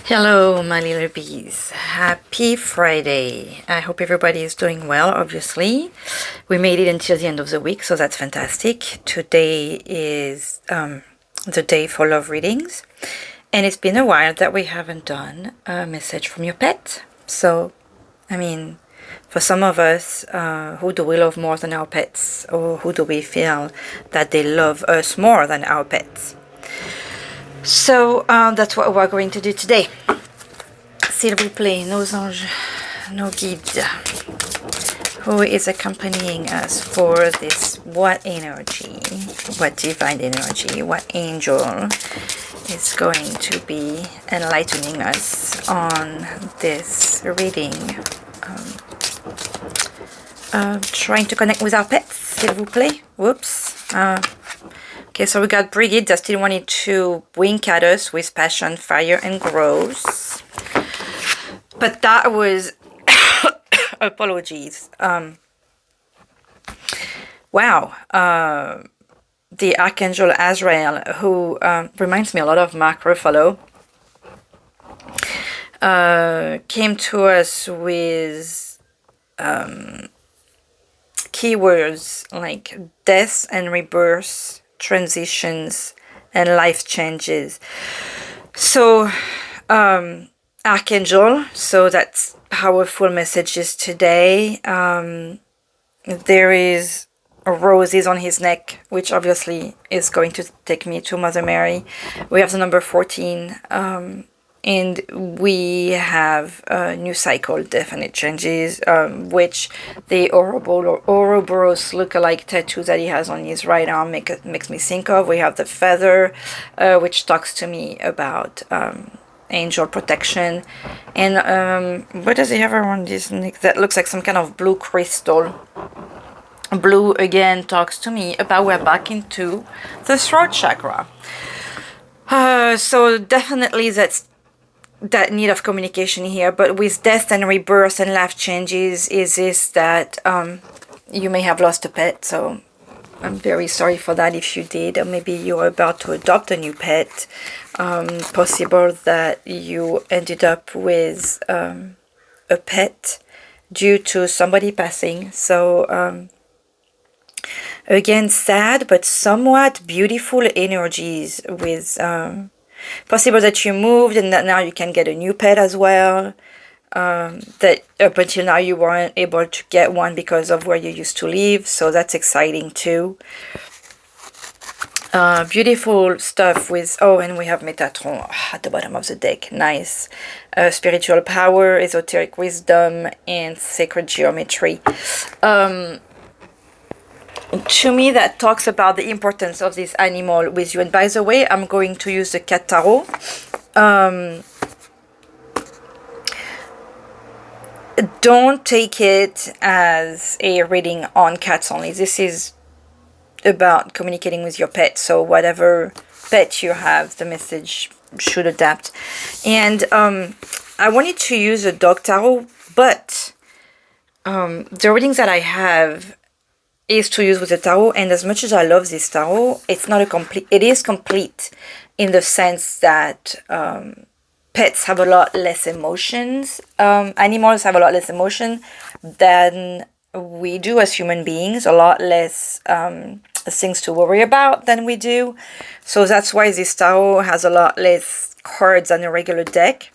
Hello, my little bees. Happy Friday. I hope everybody is doing well, obviously. We made it until the end of the week, so that's fantastic. Today is the day for love readings. And it's been a while that we haven't done a message from your pet. So, I mean, for some of us, who do we love more than our pets? Or who do we feel that they love us more than our pets? So that's what we're going to do today. S'il vous plaît, nos anges, nos guides, who is accompanying us for this, what energy, what divine energy, what angel is going to be enlightening us on this reading. Trying to connect with our pets, s'il vous plaît. Whoops. Okay, so we got Brigitte that still wanted to wink at us with passion, fire, and gross. But that was... apologies. Wow. The Archangel Azrael, who reminds me a lot of Mark Ruffalo, came to us with keywords like death and rebirth, transitions, and life changes. So Archangel, so that's powerful messages today. There is roses on his neck, which obviously is going to take me to Mother Mary. We have the number 14, and we have a new cycle, definite changes, which the Ouroboros look-alike tattoo that he has on his right arm makes me think of. We have the feather, which talks to me about angel protection. And what does he have around his neck? That looks like some kind of blue crystal. Blue, again, talks to me about we're back into the throat chakra. So definitely that's that need of communication here, but with death and rebirth and life changes is this that you may have lost a pet, so I'm very sorry for that if you did, or maybe you're about to adopt a new pet. Possible that you ended up with a pet due to somebody passing. So again, sad but somewhat beautiful energies with possible that you moved and that now you can get a new pet as well. That up until now you weren't able to get one because of where you used to live, so that's exciting too. Beautiful stuff with, oh, and we have Metatron at the bottom of the deck. Nice. Spiritual power, esoteric wisdom, and sacred geometry. To me, that talks about the importance of this animal with you. And by the way, I'm going to use the cat tarot. Don't take it as a reading on cats only. This is about communicating with your pet. So whatever pet you have, the message should adapt. And I wanted to use a dog tarot, but the readings that I have is to use with the tarot, and as much as I love this tarot, it's not a complete, it is complete in the sense that pets have a lot less emotions, animals have a lot less emotion than we do as human beings, a lot less things to worry about than we do, so that's why this tarot has a lot less cards than a regular deck.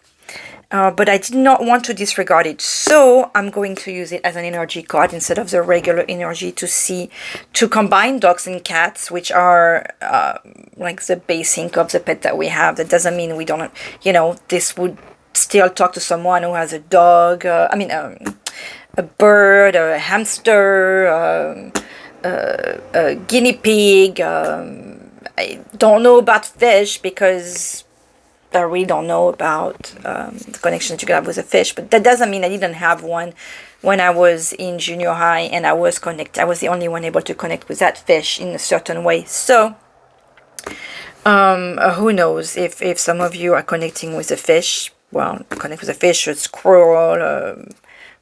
But I did not want to disregard it, so I'm going to use it as an energy card instead of the regular energy to combine dogs and cats, which are like the basic of the pet that we have. That doesn't mean we don't, this would still talk to someone who has a dog, a bird, a hamster, a guinea pig. I don't know about fish because I really don't know about the connection that you can have with a fish, but that doesn't mean I didn't have one when I was in junior high and I was connected. I was the only one able to connect with that fish in a certain way. So who knows if some of you are connecting with a fish, well, connect with a fish or a squirrel,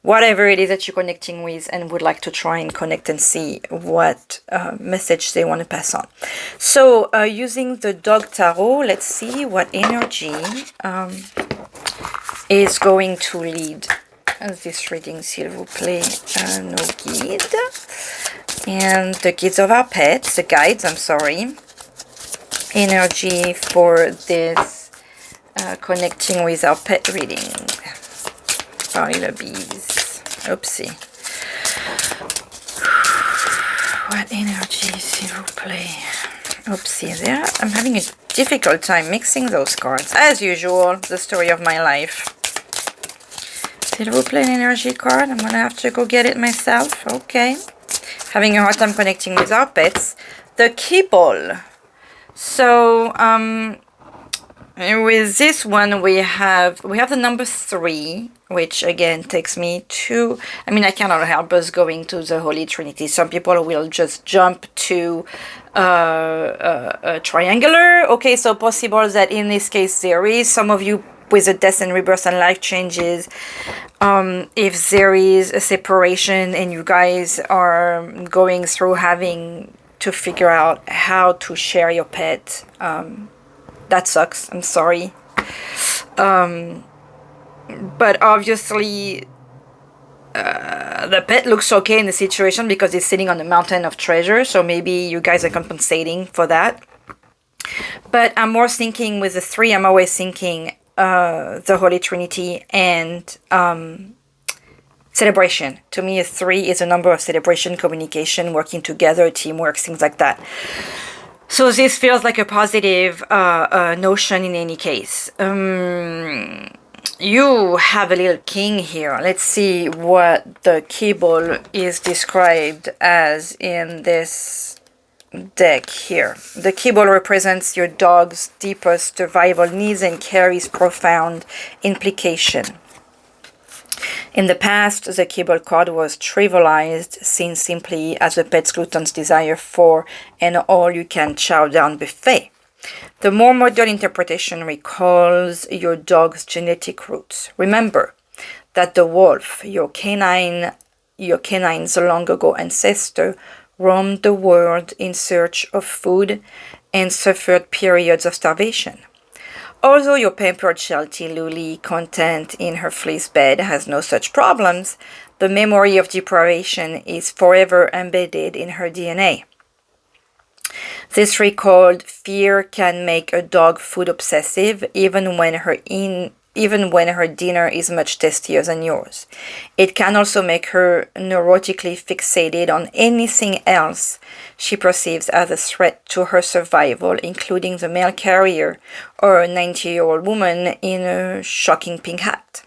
whatever it is that you're connecting with, and would like to try and connect and see what message they want to pass on. So using the dog tarot, let's see what energy is going to lead this reading, s'il vous plaît, nos guides. And the guides of our pets, the guides, I'm sorry. Energy for this connecting with our pet reading. Par les bees. Oopsie. What energy, s'il vous plaît? Oopsie, there. I'm having a difficult time mixing those cards. As usual, the story of my life. S'il vous plaît, an energy card. I'm gonna have to go get it myself. Okay. Having a hard time connecting with our pets. The keyboard. So, with this one, we have the number 3, which again takes me to, I mean, I cannot help us going to the Holy Trinity. Some people will just jump to a triangular. Okay, so possible that in this case there is some of you with a death and rebirth and life changes. If there is a separation and you guys are going through having to figure out how to share your pet, that sucks. I'm sorry. But obviously the pet looks okay in the situation because it's sitting on a mountain of treasure, so maybe you guys are compensating for that. But I'm more thinking with the 3, I'm always thinking the Holy Trinity and celebration. To me, a 3 is a number of celebration, communication, working together, teamwork, things like that. So this feels like a positive notion in any case. You have a little king here. Let's see what the keyboard is described as in this deck here. The keyboard represents your dog's deepest survival needs and carries profound implication. In the past, the keyboard card was trivialized, seen simply as a pet's glutton's desire for an all-you-can chow-down buffet. The more modern interpretation recalls your dog's genetic roots. Remember that the wolf, your canine's long ago ancestor, roamed the world in search of food and suffered periods of starvation. Although your pampered Sheltie Luli, content in her fleece bed, has no such problems, the memory of deprivation is forever embedded in her DNA. This recalled fear can make a dog food obsessive even when her dinner is much tastier than yours. It can also make her neurotically fixated on anything else she perceives as a threat to her survival, including the mail carrier or a 90-year-old woman in a shocking pink hat.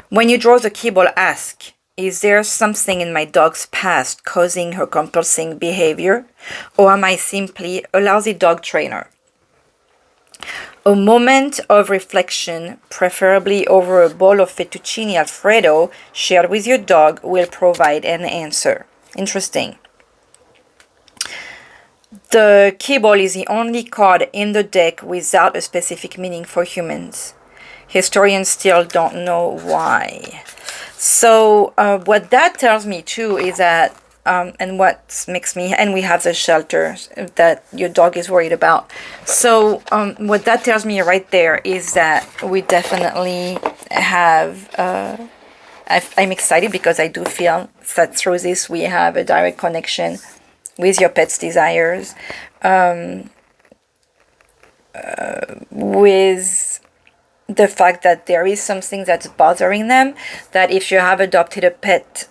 When you draw the keyboard, ask, is there something in my dog's past causing her compulsive behavior, or am I simply a lousy dog trainer? A moment of reflection, preferably over a bowl of fettuccine alfredo shared with your dog, will provide an answer. Interesting. The keyboard is the only card in the deck without a specific meaning for humans. Historians still don't know why. So what that tells me too is that and what makes me, and we have the shelter that your dog is worried about. So what that tells me right there is that we definitely have, I'm excited because I do feel that through this we have a direct connection with your pet's desires, with the fact that there is something that's bothering them, that if you have adopted a pet,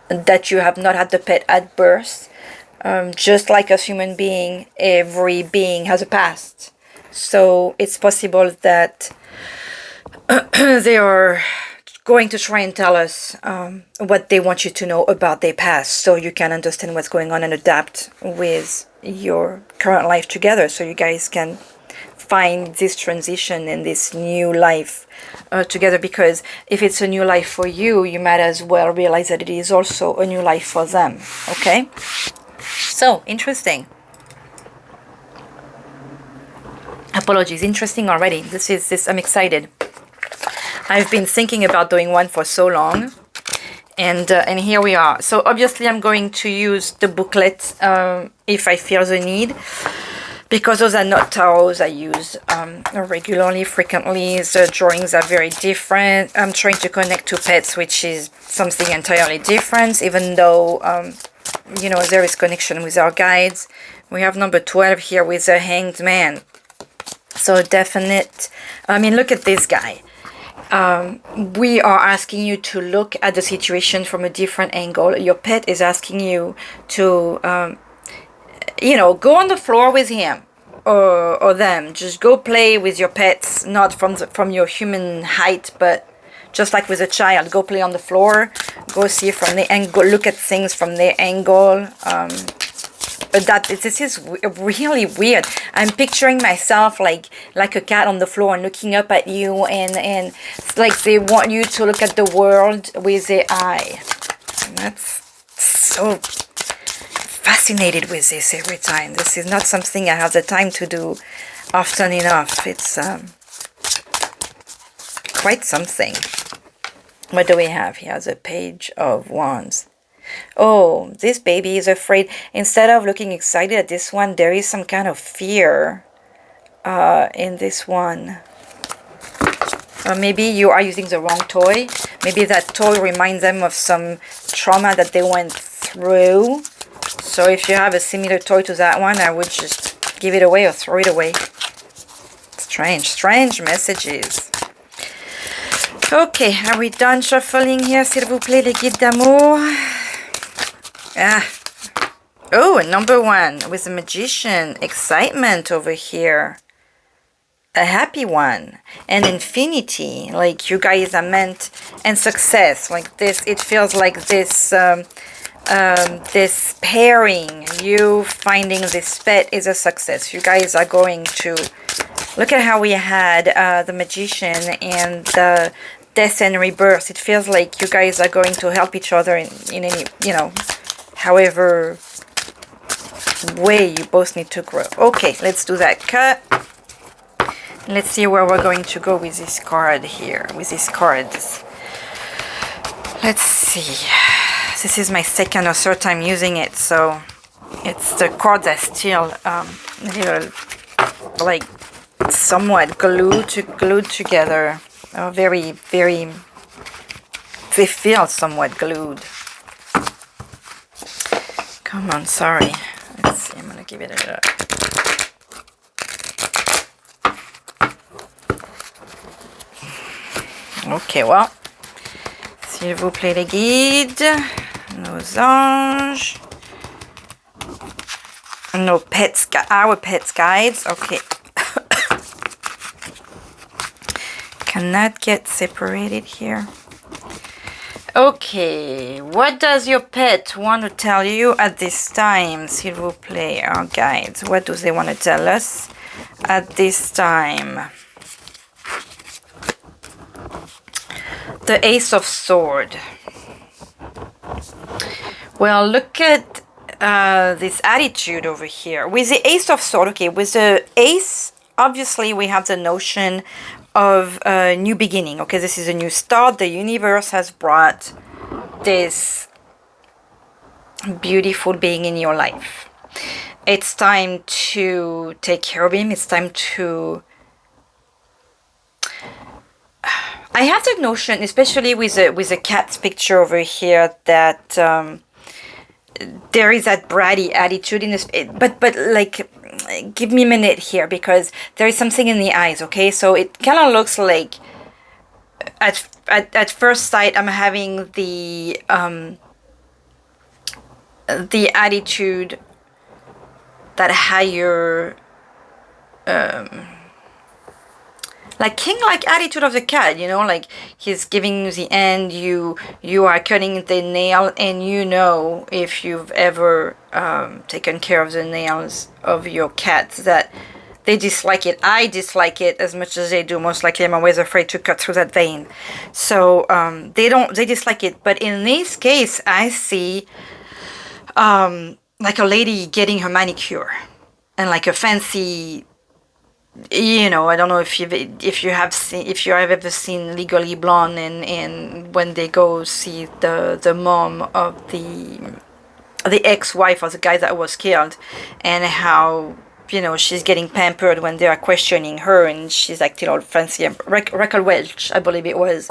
that you have not had the pet at birth, just like a human being, every being has a past. So it's possible that they are going to try and tell us what they want you to know about their past, so you can understand what's going on and adapt with your current life together, so you guys can find this transition and this new life together. Because if it's a new life for you, you might as well realize that it is also a new life for them. Okay, so interesting. Apologies, interesting already. This I'm excited. I've been thinking about doing one for so long, and here we are. So obviously I'm going to use the booklet if I feel the need. because those are not tarots I use regularly, frequently. The drawings are very different. I'm trying to connect to pets, which is something entirely different, even though, you know, there is connection with our guides. We have number 12 here with the Hanged Man. So definite, I mean, look at this guy. We are asking you to look at the situation from a different angle. Your pet is asking you to, you know, go on the floor with him or them. Just go play with your pets, not from your human height, but just like with a child. Go play on the floor. Go see from the angle. Look at things from their angle. This is really weird. I'm picturing myself like a cat on the floor and looking up at you, and it's like they want you to look at the world with their eye. And that's so fascinated with this every time. This is not something I have the time to do often enough. It's quite something. What do we have here? The Page of Wands. Oh, this baby is afraid. Instead of looking excited at this one, there is some kind of fear in this one. Or maybe you are using the wrong toy. Maybe that toy reminds them of some trauma that they went through. So if you have a similar toy to that one, I would just give it away or throw it away. Strange messages. Okay, are we done shuffling here? S'il vous plaît, les guides d'amour. Oh, number 1 with the Magician. Excitement over here. A happy one. And infinity. Like you guys are meant. And success. Like this. It feels like this. This pairing. You finding this pet is a success. You guys are going to. Look at how we had the Magician and the Death and Rebirth. It feels like you guys are going to help each other in any, you know, however way you both need to grow. Okay, let's do that cut. Let's see where we're going to go with this card here, with these cards. Let's see. This is my second or third time using it, so it's the cards are still little, like somewhat glued together. Very, they feel somewhat glued. Come on, sorry. Let's see, I'm gonna give it a look. Okay, well, s'il vous plaît les guides, nos anges, no pets, our pets guides. Okay. Cannot get separated here. Okay, what does your pet want to tell you at this time, s'il vous plaît, our guides? What do they want to tell us at this time? The Ace of Swords. Well, look at this attitude over here. With the Ace of Swords, okay, with the Ace, obviously we have the notion of a new beginning. Okay, this is a new start. The universe has brought this beautiful being in your life. It's time to take care of him. It's time to... I have the notion, especially with a cat's picture over here, that there is that bratty attitude in this, but like, give me a minute here, because there is something in the eyes. Okay, so it kind of looks like at first sight I'm having the attitude, that higher like king-like attitude of the cat, you know, like he's giving you the end, you are cutting the nail, and you know, if you've ever taken care of the nails of your cat, that they dislike it. I dislike it as much as they do. Most likely I'm always afraid to cut through that vein. So they dislike it. But in this case, I see like a lady getting her manicure, and like a fancy, you know, I don't know if you have ever seen Legally Blonde, and when they go see the mom of the ex-wife of the guy that was killed, and how you know, she's getting pampered when they are questioning her, and she's acting all fancy and Raquel Welch, I believe it was.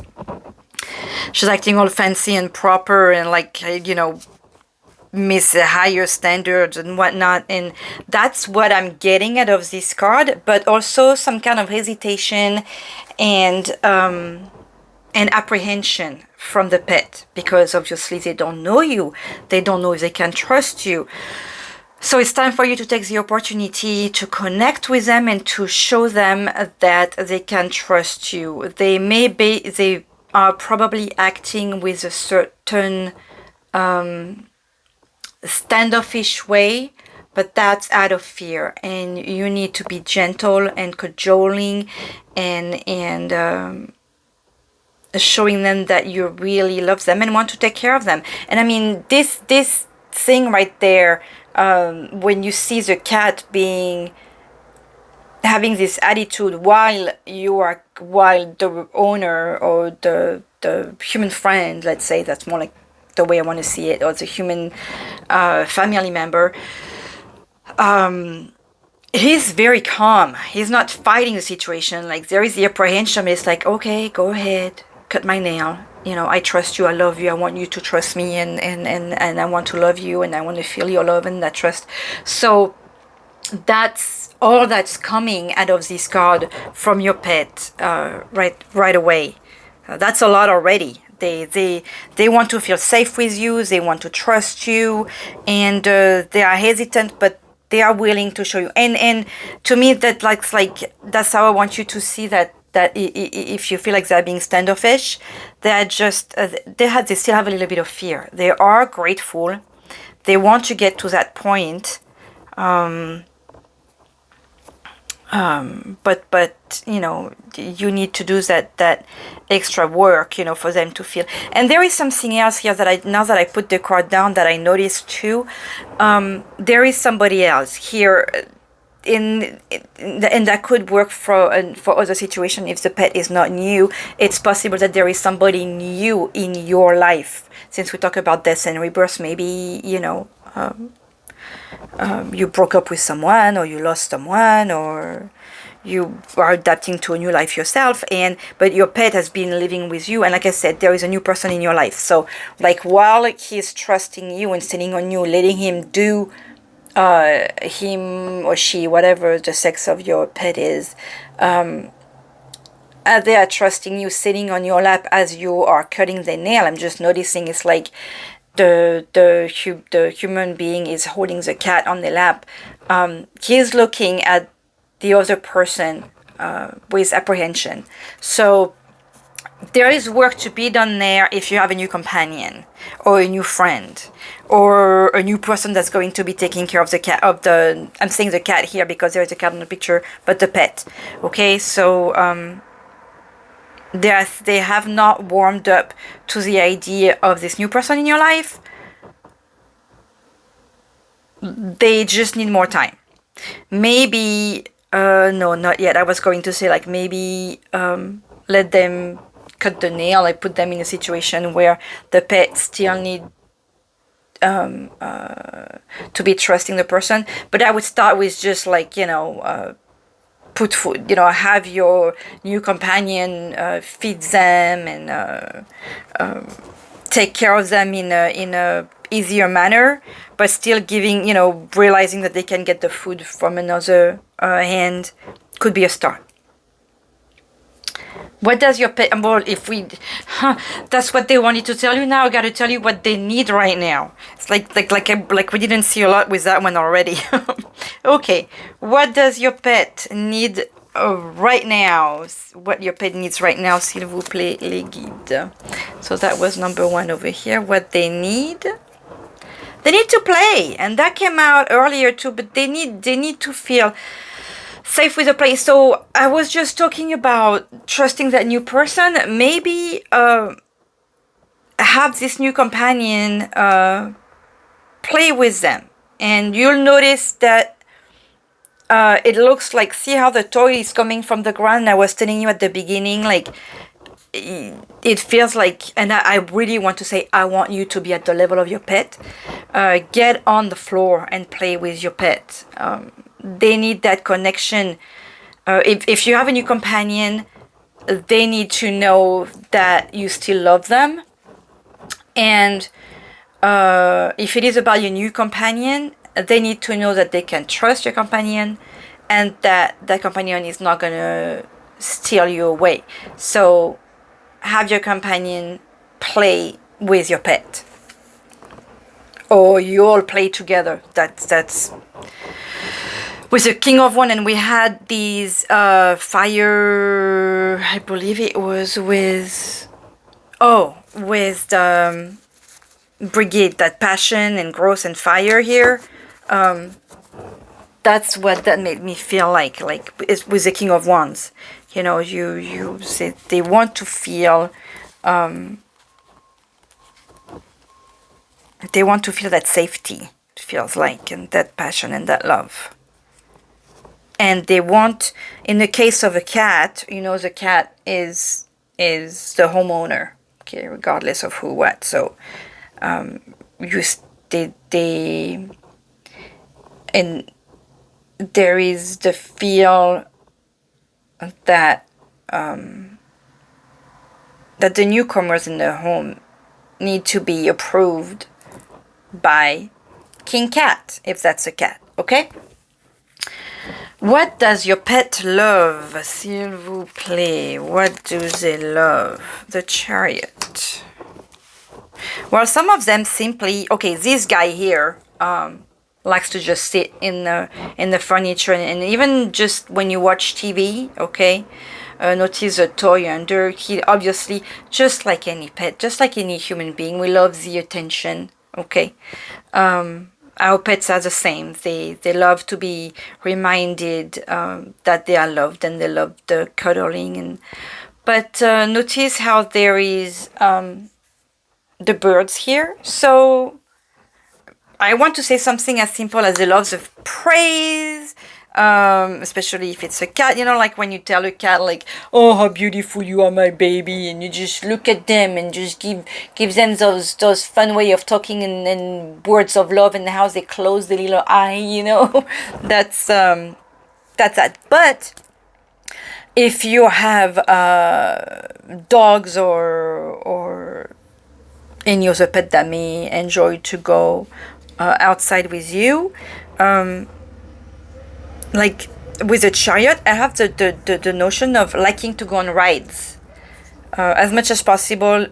She's acting all fancy and proper and like, you know, miss higher standards and whatnot, and that's what I'm getting out of this card. But also some kind of hesitation and apprehension from the pet, because obviously they don't know you, they don't know if they can trust you. So it's time for you to take the opportunity to connect with them and to show them that they can trust you. They are probably acting with a certain standoffish way, but that's out of fear, and you need to be gentle and cajoling and showing them that you really love them and want to take care of them. And I mean, this thing right there, when you see the cat having this attitude while the owner or the human friend, let's say, that's more like the way I want to see it, or the human family member, he's very calm. He's not fighting the situation. Like, there is the apprehension. It's like, okay, go ahead, cut my nail. You know, I trust you, I love you, I want you to trust me, and I want to love you, and I want to feel your love and that trust. So that's all that's coming out of this card from your pet right away. That's a lot already. They want to feel safe with you, they want to trust you, and they are hesitant, but they are willing to show you. And to me, that like that's how I want you to see that if you feel like they're being standoffish, they're just they still have a little bit of fear. They are grateful. They want to get to that point. But you know, you need to do that extra work, you know, for them to feel. And there is something else here that now that I put the card down, that I noticed too. There is somebody else here, and that could work for other situation. If the pet is not new, it's possible that there is somebody new in your life. Since we talk about death and rebirth, maybe, you know, you broke up with someone, or you lost someone, or you are adapting to a new life yourself, but your pet has been living with you, and like I said, there is a new person in your life. So like, while he's trusting you and sitting on you, letting him do him or she, whatever the sex of your pet is, as they are trusting you, sitting on your lap as you are cutting the nail, I'm just noticing it's like the human being is holding the cat on the lap. He's looking at the other person with apprehension. So there is work to be done there if you have a new companion or a new friend or a new person that's going to be taking care of the cat, I'm saying the cat here because there is a cat in the picture, but the pet. Okay, so they have not warmed up to the idea of this new person in your life. They just need more time. Maybe no, not yet. I was going to say, like, maybe let them cut the nail. I put them in a situation where the pet still need to be trusting the person. But I would start with just, like, you know, put food, you know, have your new companion feed them and take care of them in a easier manner, but still giving, you know, realizing that they can get the food from another hand could be a start. What does your pet, well, if we, that's what they wanted to tell you. Now I got to tell you what they need right now. It's like we didn't see a lot with that one already. Okay, what does your pet need right now? What your pet needs right now, s'il vous plaît, les guides. So that was number one over here. What they need. They need to play, and that came out earlier too. But they need to feel safe with the play. So I was just talking about trusting that new person. Maybe have this new companion play with them, and you'll notice that it looks like, see how the toy is coming from the ground. I was telling you at the beginning, like, it feels like, and I really want to say, I want you to be at the level of your pet. Get on the floor and play with your pet. they need that connection. If you have a new companion, they need to know that you still love them. And if it is about your new companion, they need to know that they can trust your companion, and that that companion is not going to steal you away. So have your companion play with your pet, or you all play together. That's with the King of One. And we had these fire, I believe it was with Brigade, that passion and growth and fire here. That's what that made me feel like it's with the King of Wands. You know, you say they want to feel that safety, it feels like, and that passion and that love. And they want, in the case of a cat, you know, the cat is the homeowner, okay, regardless of who what. So they and there is the feel that that the newcomers in the home need to be approved by King Cat, if that's a cat, okay? What does your pet love, s'il vous plaît? What do they love? The Chariot. Well, some of them simply, okay, this guy here likes to just sit in the furniture, and even just when you watch TV, okay, notice a toy under. He obviously, just like any pet, just like any human being, we love the attention, okay. Our pets are the same. They love to be reminded that they are loved, and they love the cuddling. But notice how there is the birds here. So I want to say something as simple as the loves of praise, especially if it's a cat, you know, like when you tell a cat, like, oh, how beautiful you are, my baby, and you just look at them and just give them those fun way of talking, and words of love, and how they close the little eye, you know. That's that. But if you have dogs or any other pet that may enjoy to go outside with you, like with a Chariot, I have the notion of liking to go on rides. As much as possible,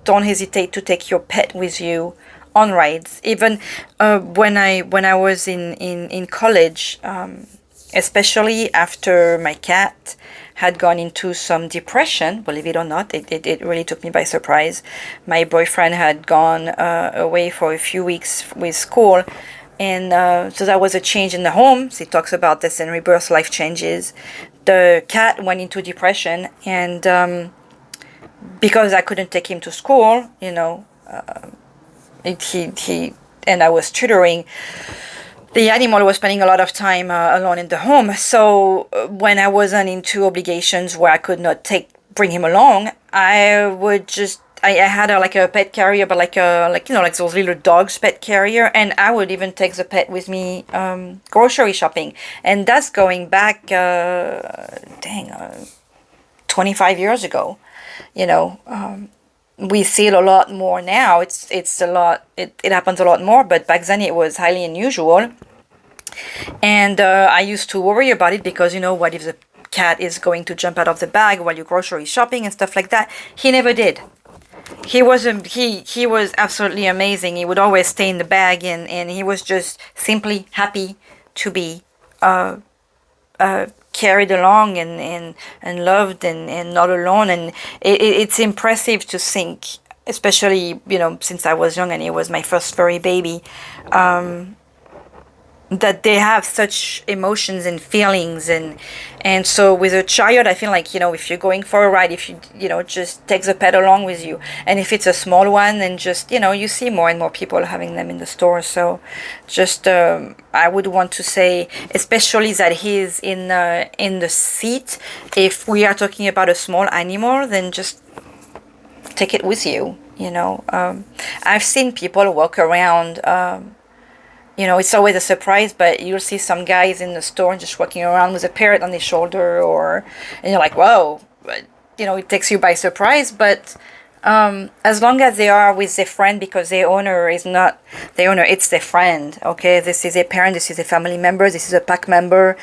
don't hesitate to take your pet with you on rides. Even when I was in college, especially after my cat had gone into some depression, believe it or not, it really took me by surprise. My boyfriend had gone away for a few weeks with school, and so that was a change in the home. So he talks about this in Rebirth, life changes. The cat went into depression, and because I couldn't take him to school, you know, he and I was tutoring, the animal was spending a lot of time alone in the home. So when I wasn't into obligations where I could not bring him along, I would just, I had a pet carrier, but like those little dogs pet carrier, and I would even take the pet with me grocery shopping. And that's going back 25 years ago, you know. We see it a lot more now. It's a lot, it happens a lot more, but back then it was highly unusual. And I used to worry about it because, you know, what if the cat is going to jump out of the bag while you're grocery shopping and stuff like that. He never did. He was absolutely amazing. He would always stay in the bag, and he was just simply happy to be carried along and loved and not alone. And it's impressive to think, especially, you know, since I was young and he was my first furry baby, that they have such emotions and feelings. And so with a Chariot, I feel like, you know, if you're going for a ride, if you know, just take the pet along with you. And if it's a small one, then just, you know, you see more and more people having them in the store. So just I would want to say, especially that he's in the seat, if we are talking about a small animal, then just take it with you, you know. I've seen people walk around You know, it's always a surprise, but you'll see some guys in the store just walking around with a parrot on their shoulder, and you're like, whoa, but, you know, it takes you by surprise. But as long as they are with their friend, because their owner is not their owner, it's their friend, okay? This is a parent, this is a family member, this is a pack member.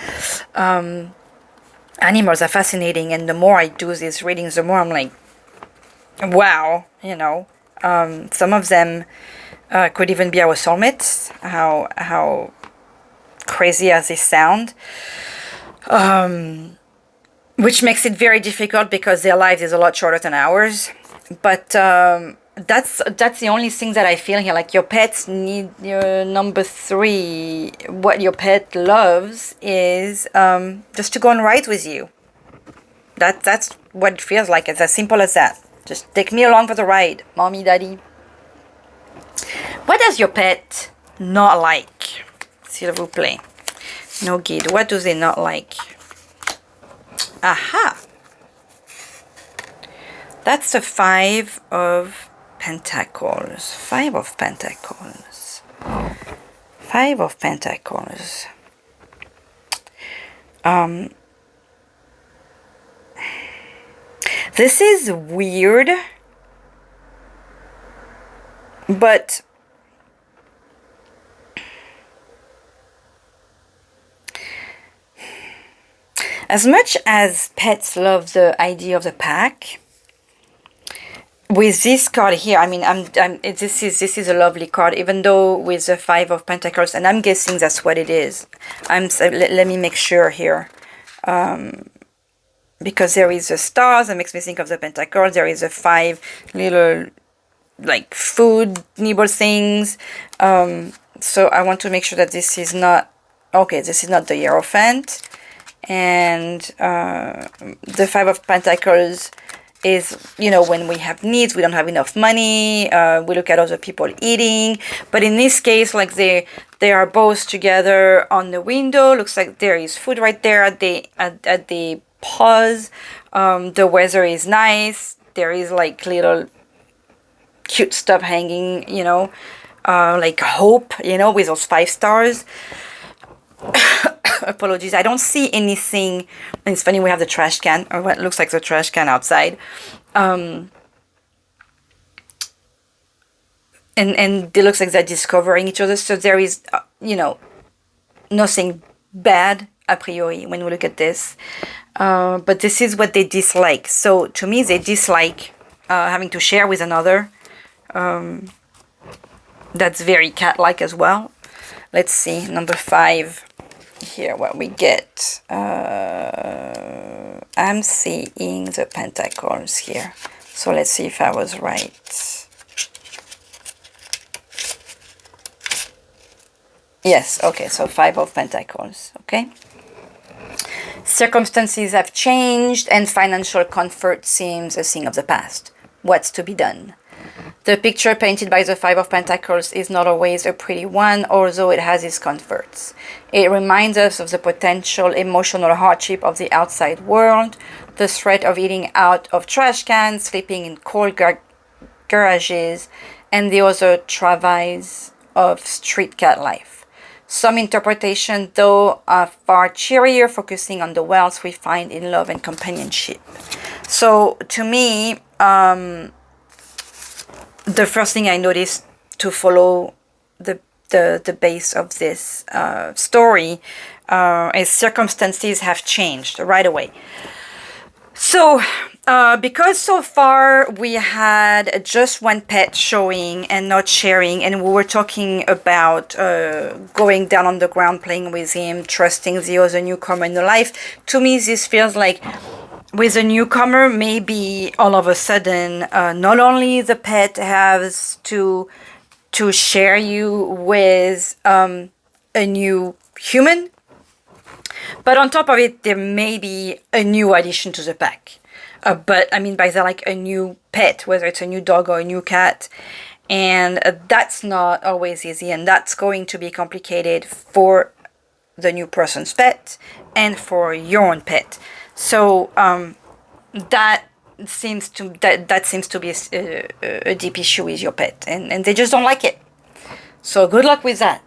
Animals are fascinating, and the more I do these readings, the more I'm like, wow, you know. Some of them could even be our soulmates, how crazy as they sound. Which makes it very difficult because their life is a lot shorter than ours. But that's the only thing that I feel here. Like, your pets need your number 3. What your pet loves is just to go on ride with you. That's what it feels like. It's as simple as that. Just take me along for the ride, mommy, daddy. What does your pet not like? S'il vous plaît. No guide. What do they not like? Aha! That's the 5 of Pentacles. 5 of Pentacles. 5 of Pentacles. This is weird, but as much as pets love the idea of the pack, with this card here, I mean, this is a lovely card, even though with the 5 of Pentacles, and I'm guessing that's what it is. Let me make sure here. Because there is a star that makes me think of the Pentacles. There is a 5 little, like, food nibble things. So I want to make sure that this is not, okay, this is not the Hierophant. And the 5 of Pentacles is, you know, when we have needs, we don't have enough money, we look at other people eating. But in this case, like, they are both together on the window. Looks like there is food right there at the paws. The weather is nice. There is, like, little cute stuff hanging, you know, like hope, you know, with those 5 stars. Apologies, I don't see anything. And it's funny, we have the trash can, or what looks like the trash can outside. And it looks like they're discovering each other. So there is, you know, nothing bad a priori when we look at this. But this is what they dislike. So to me, they dislike having to share with another. That's very cat-like as well. Let's see, number 5. Here, what we get. I'm seeing the Pentacles here. So let's see if I was right. Yes, okay, so 5 of Pentacles, okay? Circumstances have changed and financial comfort seems a thing of the past. What's to be done? The picture painted by the 5 of Pentacles is not always a pretty one, although it has its comforts. It reminds us of the potential emotional hardship of the outside world, the threat of eating out of trash cans, sleeping in cold garages, and the other travails of street cat life. Some interpretations, though, are far cheerier, focusing on the wealth we find in love and companionship. So, to me, the first thing I noticed to follow the base of this story is circumstances have changed right away. So, because so far we had just one pet showing and not sharing, and we were talking about going down on the ground, playing with him, trusting the other newcomer in the life, to me this feels like with a newcomer, maybe all of a sudden, not only the pet has to share you with a new human, but on top of it, there may be a new addition to the pack. But I mean by that, like a new pet, whether it's a new dog or a new cat. And that's not always easy, and that's going to be complicated for the new person's pet and for your own pet. So that seems to be a deep issue with your pet, and they just don't like it. So good luck with that.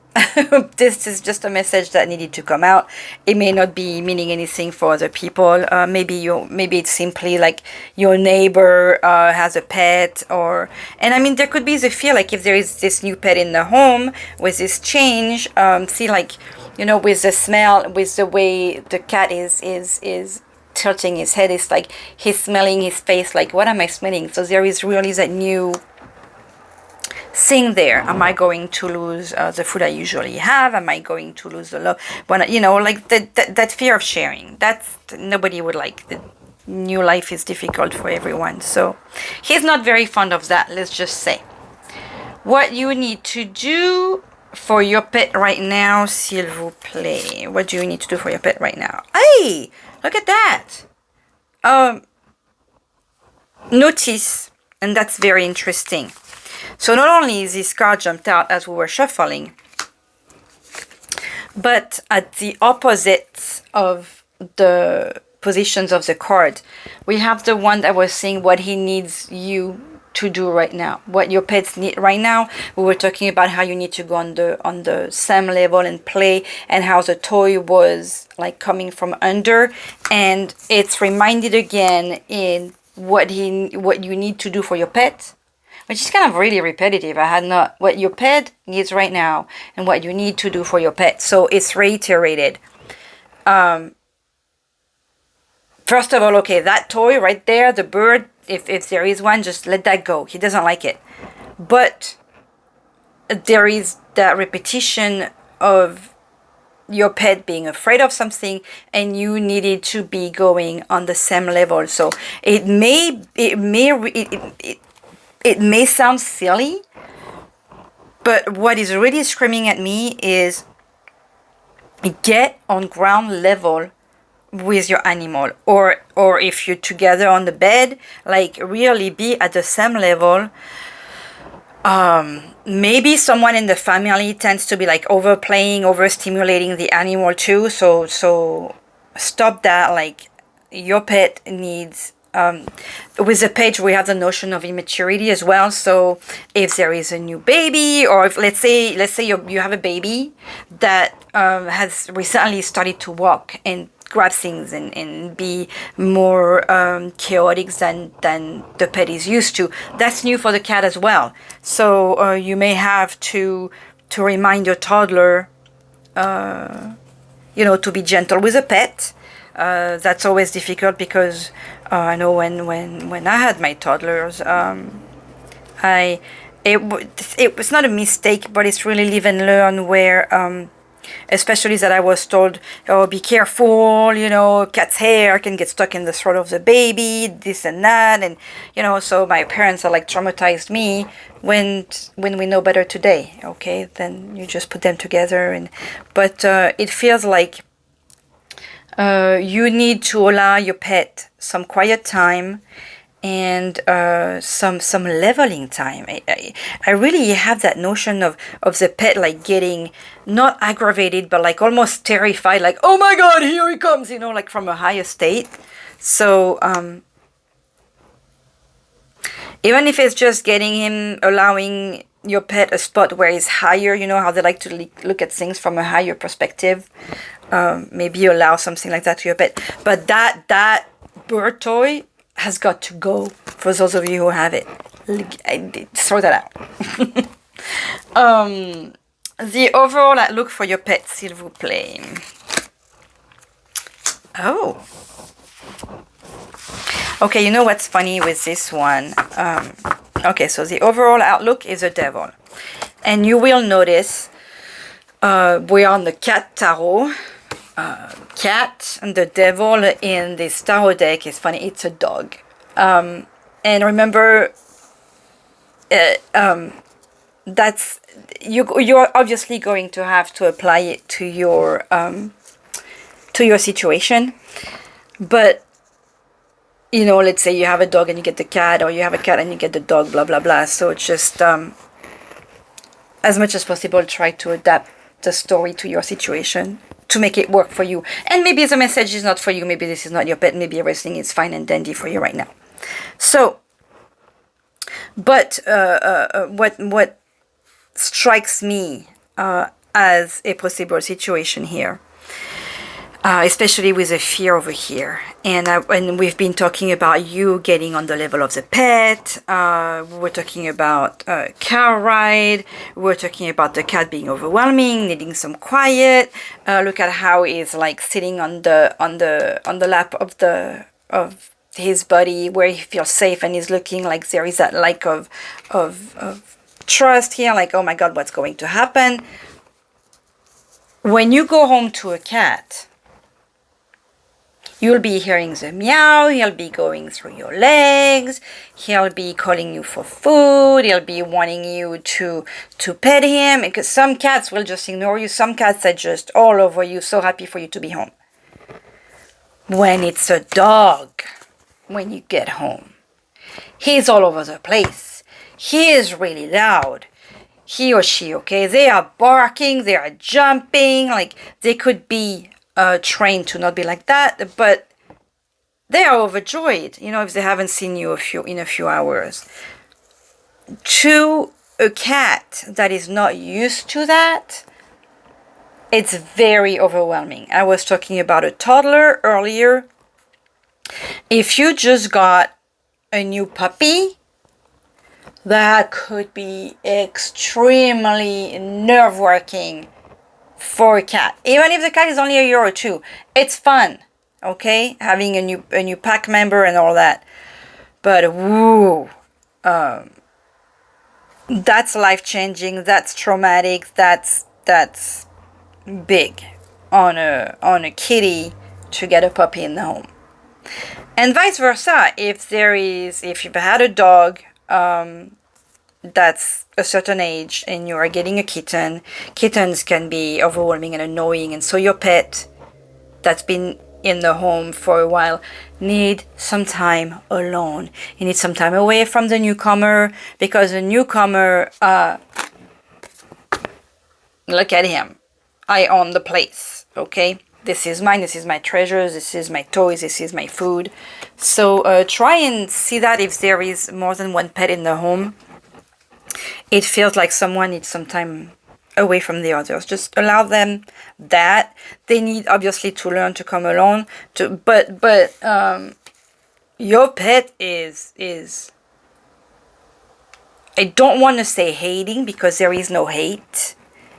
This is just a message that needed to come out. It may not be meaning anything for other people. Maybe it's simply like your neighbor has a pet, and I mean, there could be the fear like if there is this new pet in the home with this change, see, like, with the smell, with the way the cat is tilting his head, it's like he's smelling his face, like, what am I smelling? So there is really that new thing there. Am I going to lose the food I usually have? Am I going to lose the love? When like that fear of sharing. That's nobody would like. The new life is difficult for everyone. So he's not very fond of that. Let's just say. What you need to do for your pet right now, s'il vous plaît. What do you need to do for your pet right now? Hey, look at that. Notice, and that's very interesting. So not only is this card jumped out as we were shuffling, but at the opposite of the positions of the card, we have the one that was saying what he needs you to do right now, what your pets need right now. We were talking about how you need to go on the same level and play, and how the toy was like coming from under, and it's reminded again in what you need to do for your pet, which is kind of really repetitive. I had not what your pet needs right now and what you need to do for your pet. So it's reiterated. First of all, okay, that toy right there, the bird, if there is one, just let that go. He doesn't like it. But there is that repetition of your pet being afraid of something, and you needed to be going on the same level. So it may sound silly, but what is really screaming at me is get on ground level with your animal, or if you're together on the bed, like really be at the same level. Maybe someone in the family tends to be like overplaying, overstimulating the animal too, so stop that. Like, your pet needs, with the page we have the notion of immaturity as well. So if there is a new baby, or if let's say you have a baby that has recently started to walk and grab things and be more chaotic than the pet is used to, that's new for the cat as well. So you may have to remind your toddler to be gentle with a pet. That's always difficult because I know when I had my toddlers, it was not a mistake, but it's really live and learn, where especially that I was told, oh, be careful, cat's hair can get stuck in the throat of the baby, this and that, and so my parents are like traumatized me. When we know better today, okay, then you just put them together, but it feels like you need to allow your pet some quiet time and some leveling time. I really have that notion of the pet like getting not aggravated, but like almost terrified, like, oh my god, here he comes, like from a higher state. So even if it's just allowing your pet a spot where he's higher, how they like to look at things from a higher perspective, maybe you allow something like that to your pet. But that bird toy has got to go. For those of you who have it, throw that out. The overall outlook for your pet, s'il vous plaît. Oh. Okay, you know what's funny with this one? Okay, so the overall outlook is a devil. And you will notice we are on the cat tarot. Cat and the devil in this tarot deck is funny. It's a dog. And remember, that's you're obviously going to have to apply it to your situation. But let's say you have a dog and you get the cat, or you have a cat and you get the dog, blah blah blah. So it's just as much as possible, try to adapt the story to your situation to make it work for you. And maybe the message is not for you. Maybe this is not your pet. Maybe everything is fine and dandy for you right now. So, but what strikes me as a possible situation here. Especially with the fear over here. And we've been talking about you getting on the level of the pet. We're talking about car ride. We're talking about the cat being overwhelming, needing some quiet. Look at how he's like sitting on the lap of his body where he feels safe, and he's looking like there is that lack of trust here, like, oh my God, what's going to happen? When you go home to a cat, you'll be hearing the meow, he'll be going through your legs, he'll be calling you for food, he'll be wanting you to pet him, because some cats will just ignore you, some cats are just all over you, so happy for you to be home. When it's a dog, when you get home, he's all over the place. He is really loud. He or she, okay? They are barking, they are jumping, like they could be trained to not be like that, but they are overjoyed, you know, if they haven't seen you in a few hours. To a cat that is not used to that, it's very overwhelming. I was talking about a toddler earlier. If you just got a new puppy, that could be extremely nerve-wracking for a cat. Even if the cat is only a year or two, it's fun, okay? Having a new pack member and all that. But woo, that's life-changing. That's traumatic. That's big on a kitty to get a puppy in the home. And vice versa. If you've had a dog that's a certain age and you are getting a kitten, kittens can be overwhelming and annoying, and so your pet that's been in the home for a while need some time alone. You need some time away from the newcomer, because the newcomer, look at him, I own the place, okay? This is mine, this is my treasures, this is my toys, this is my food. So try and see that if there is more than one pet in the home. It feels like someone needs some time away from the others. Just allow them that. They need obviously to learn to come alone. But your pet is I don't want to say hating, because there is no hate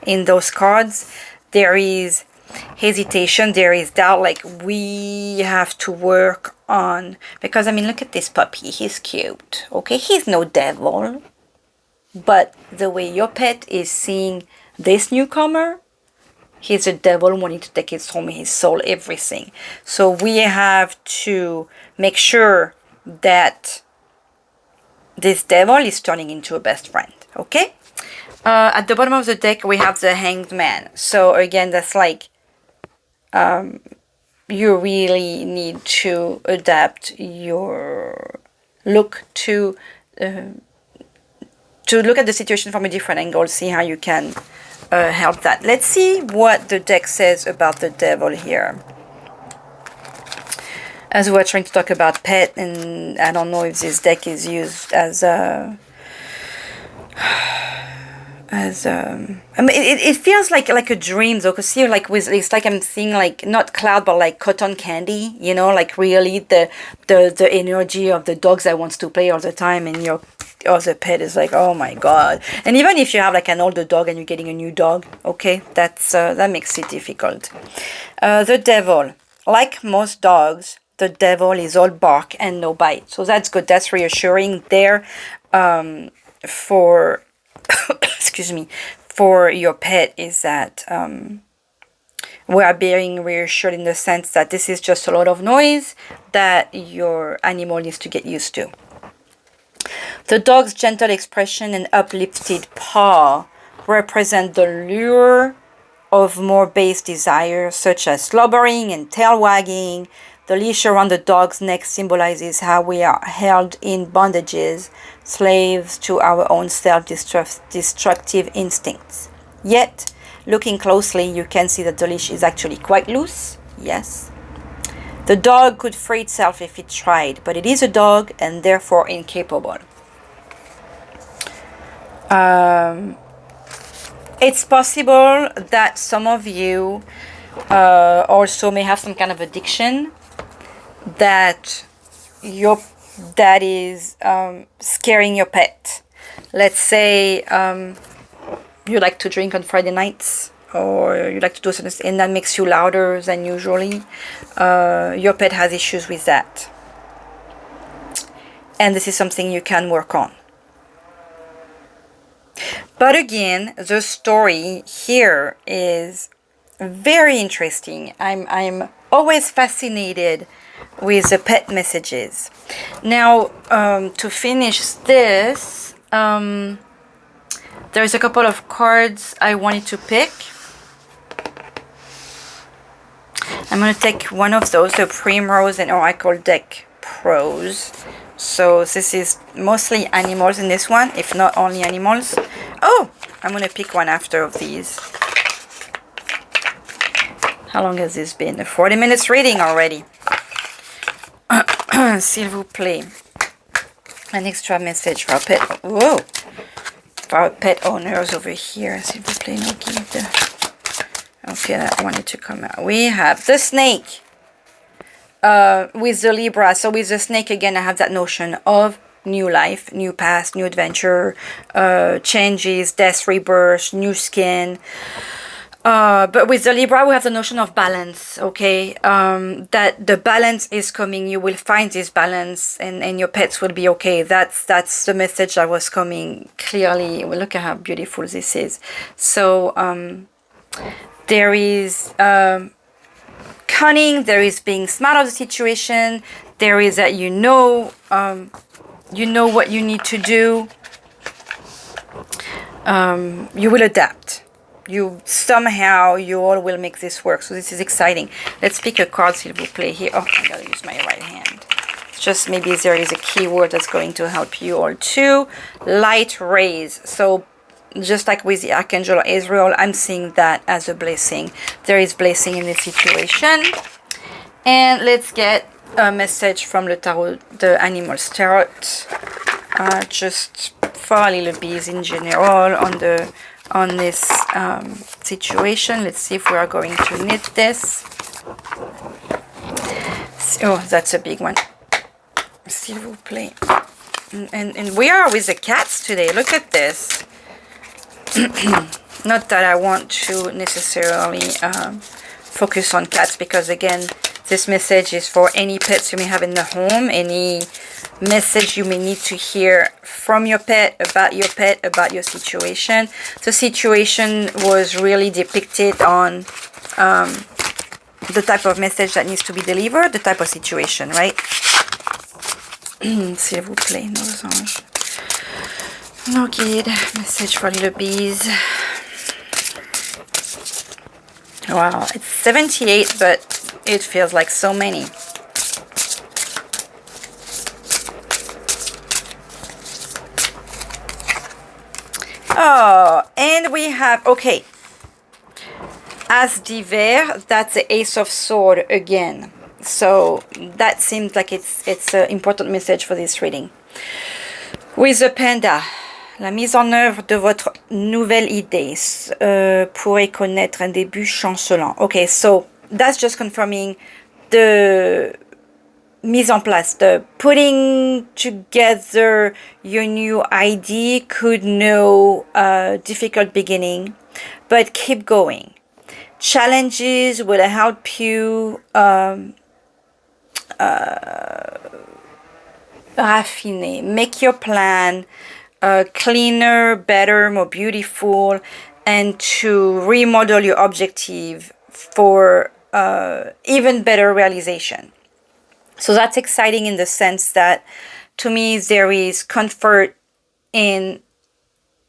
in those cards. There is hesitation, there is doubt, like we have to work on, because I mean, look at this puppy, he's cute, okay, he's no devil, but the way your pet is seeing this newcomer, he's a devil wanting to take his home, his soul, everything. So we have to make sure that this devil is turning into a best friend, okay? At the bottom of the deck we have the Hanged Man. So again, that's like you really need to adapt your look to look at the situation from a different angle, see how you can help that. Let's see what the deck says about the devil here. As we're trying to talk about pet, and I don't know if this deck is used as a I mean, it feels like a dream though, because here, like with, it's like I'm seeing like not cloud but like cotton candy, you know, like really the energy of the dogs that wants to play all the time, and your other pet is like, oh my God. And even if you have like an older dog and you're getting a new dog, okay, that's that makes it difficult. The devil, like most dogs, the devil is all bark and no bite, so that's good. That's reassuring there for excuse me, for your pet, is that we are being reassured in the sense that this is just a lot of noise that your animal needs to get used to. The dog's gentle expression and uplifted paw represent the lure of more base desires, such as slobbering and tail wagging. The leash around the dog's neck symbolizes how we are held in bondages, slaves to our own self-destructive instincts. Yet, looking closely, you can see that the leash is actually quite loose. Yes. The dog could free itself if it tried, but it is a dog and therefore incapable. It's possible that some of you also may have some kind of addiction that is scaring your pet. Let's say you like to drink on Friday nights, or you like to do something and that makes you louder than usually. Your pet has issues with that, and this is something you can work on. But again, the story here is very interesting. I'm always fascinated with the pet messages. Now, to finish this, there's a couple of cards I wanted to pick. I'm going to take one of those, the Primrose and Oracle deck Prose. So this is mostly animals in this one, if not only animals. Oh, I'm going to pick one after of these. How long has this been? 40 minutes reading already. S'il vous plaît. An extra message for our pet. Whoa. For our pet owners over here. S'il vous plaît, no guide. Okay, that wanted to come out. We have the snake. With the Libra. So with the snake, again, I have that notion of new life, new past, new adventure, changes, death, rebirth, new skin. But with the Libra, we have the notion of balance, okay? That the balance is coming. You will find this balance, and your pets will be okay. That's the message that was coming clearly. Well, look at how beautiful this is. So there is cunning. There is being smart of the situation. There is that you know what you need to do. You will adapt. You all will make this work. So this is exciting. Let's pick a card, s'il vous plaît, here. Oh, I gotta use my right hand. Just maybe there is a keyword that's going to help you all too. Light rays. So just like with the Archangel Israel, I'm seeing that as a blessing. There is blessing in this situation. And let's get a message from the tarot, the Animals Tarot. Just for little bees in general on this situation. Let's see if we are going to knit this. Oh, that's a big one. S'il vous plaît. And we are with the cats today. Look at this. Not that I want to necessarily focus on cats, because again, this message is for any pets you may have in the home, any message you may need to hear from your pet, about your situation. The situation was really depicted on the type of message that needs to be delivered, the type of situation, right? S'il vous plaît, nos anges. No guide, message for little bees. Wow, it's 78, but it feels like so many. Oh, and we have, okay, As d'Hiver, that's the Ace of Swords again. So that seems like it's an important message for this reading. With the Panda, la mise en œuvre de votre nouvelle idée pourrait connaître un début chancelant. Okay, so that's just confirming the mise en place, the putting together your new idea could know a difficult beginning, but keep going. Challenges will help you raffiner, make your plan cleaner, better, more beautiful, and to remodel your objective for even better realization. So that's exciting in the sense that, to me, there is comfort in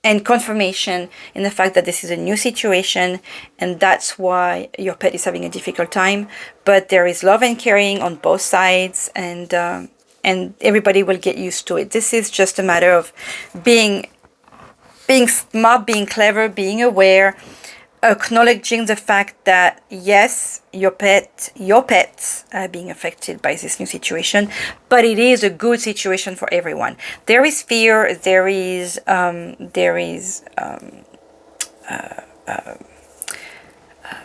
and confirmation in the fact that this is a new situation, and that's why your pet is having a difficult time. But there is love and caring on both sides, and everybody will get used to it. This is just a matter of being smart, being clever, being aware, acknowledging the fact that yes, your pets are being affected by this new situation, but it is a good situation for everyone. There is fear, there is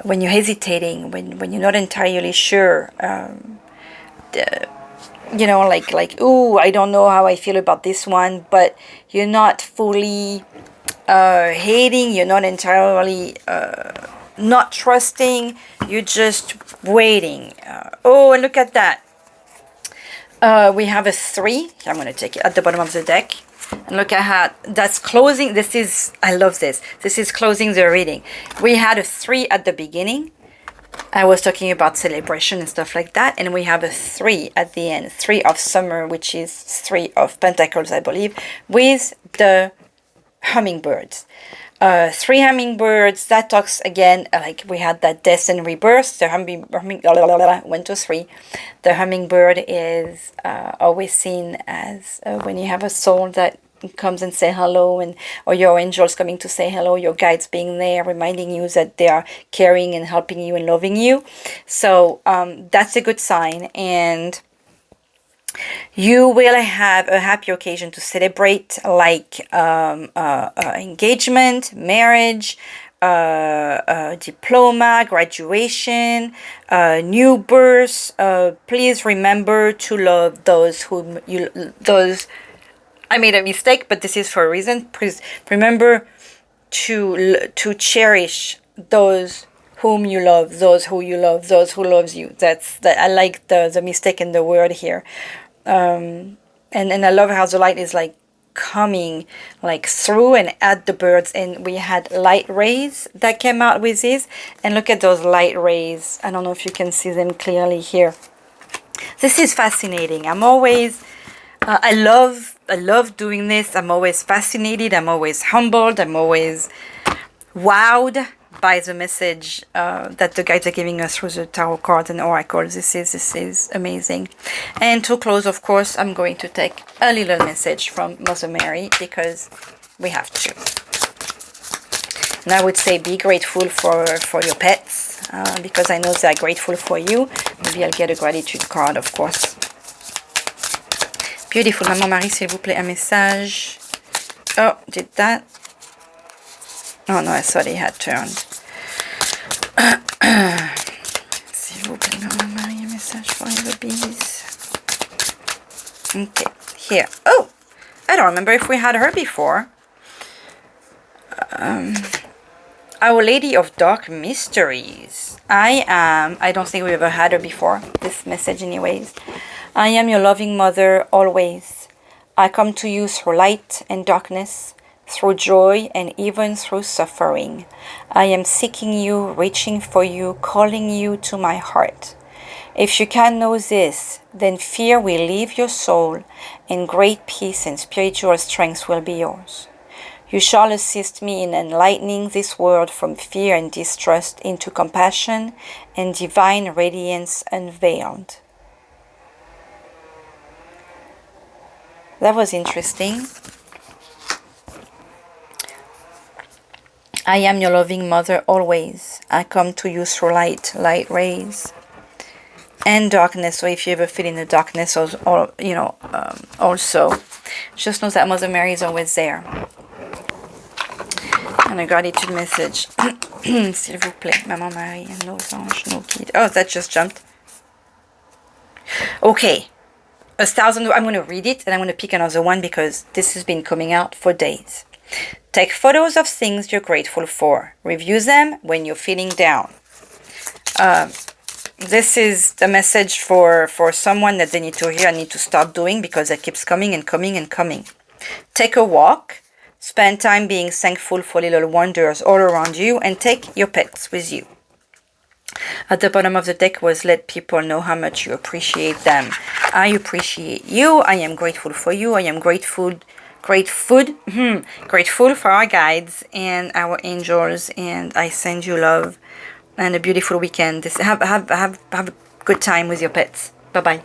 when you're hesitating, when you're not entirely sure, you know, like, ooh, I don't know how I feel about this one, but you're not fully hating, you're not entirely not trusting, you're just waiting. Oh, and look at that. We have a 3. I'm going to take it at the bottom of the deck. And look at how that's closing. This is, I love this. This is closing the reading. We had a 3 at the beginning. I was talking about celebration and stuff like that. And we have a 3 at the end. 3 of summer, which is 3 of pentacles, I believe, with the hummingbirds. 3 hummingbirds, that talks again, like we had that death and rebirth. The went to 3. The hummingbird is always seen as when you have a soul that comes and say hello, and or your angels coming to say hello, your guides being there, reminding you that they are caring and helping you and loving you. So that's a good sign, and you will have a happy occasion to celebrate, like engagement, marriage, diploma, graduation, new birth. Please remember to love those whom you, those, I made a mistake, but this is for a reason. Please remember to cherish those whom you love, those who you love, those who loves you. That's that. I like the mistake in the word here. And I love how the light is like coming like through and at the birds, and we had light rays that came out with this, and look at those light rays. I don't know if you can see them clearly here. This is fascinating. I'm always I love doing this. I'm always fascinated, I'm always humbled, I'm always wowed by the message that the guides are giving us through the tarot cards and oracles. This is amazing. And to close, of course, I'm going to take a little message from Mother Mary, because we have to. And I would say be grateful for your pets, because I know they are grateful for you. Maybe I'll get a gratitude card, of course. Beautiful. Maman Marie, s'il vous plaît, un message. Oh, did that? Oh no, I thought he had turned. S'il vous plaît, Maman Marie, un message for the bees. Okay, here. Oh, I don't remember if we had her before. Our Lady of Dark Mysteries. I don't think we ever had her before, this message anyways. I am your loving mother always. I come to you through light and darkness, through joy and even through suffering. I am seeking you, reaching for you, calling you to my heart. If you can know this, then fear will leave your soul, and great peace and spiritual strength will be yours. You shall assist me in enlightening this world from fear and distrust into compassion and divine radiance unveiled. That was interesting. I am your loving mother always. I come to you through light rays, and darkness. So if you ever feel in the darkness, or also, just know that Mother Mary is always there. And a gratitude message. S'il vous plaît, Maman Marie, and nos anges, nos guides. Oh, that just jumped. Okay. 1,000. I'm going to read it, and I'm going to pick another one because this has been coming out for days. Take photos of things you're grateful for. Review them when you're feeling down. This is the message for someone that they need to hear and need to start doing, because it keeps coming and coming and coming. Take a walk. Spend time being thankful for little wonders all around you, and take your pets with you. At the bottom of the deck was let people know how much you appreciate them. I appreciate you. I am grateful for you. I am grateful for our guides and our angels, and I send you love and a beautiful weekend. Have a good time with your pets. Bye bye.